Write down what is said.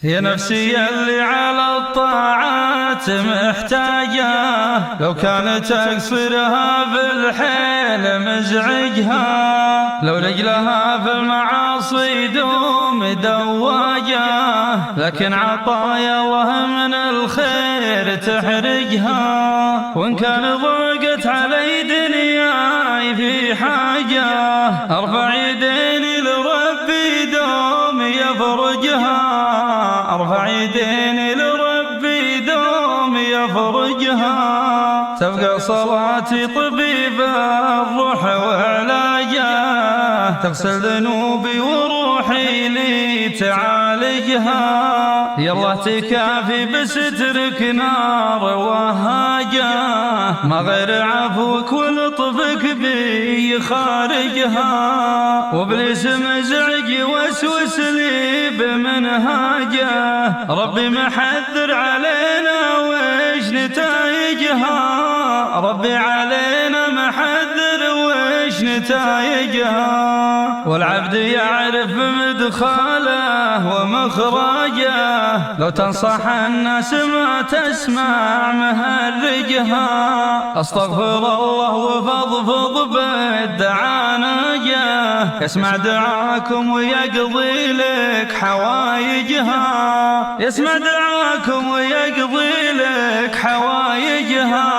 يا نفسي اللي على الطاعات محتاجة، لو كانت أقصرها بالحيل مزعجها، لو رجلها في المعاصي دوم دواجة، لكن عطايا الله من الخير تحرجها. وإن كان ضاقت علي دنياي في حاجة، أرفع يديني لربي دوم يفرجها، أرفع يديني لربي دوم يفرجها. تبقى صلاتي طبيب الروح وعلاجه، تغسل ذنوبي وروحي لي تعالجها. يالله تكافي بسترك نار وهاجه، ما غير عفوك ولطفك بي خارجها. وابليس مزعج وسوس لي بمنهاجه، ربي محذر علينا ويش نتايجها، ربي علينا محذر ويش نتايجها. والعبد يعرف مدخاله ومخرجه، لو تنصح الناس ما تسمع مهرجها. استغفر الله وفضفض بالدعانجه، يسمع دعاكم ويقضي لك حوايجها، يسمع دعاكم ويقضي لك حوايجها.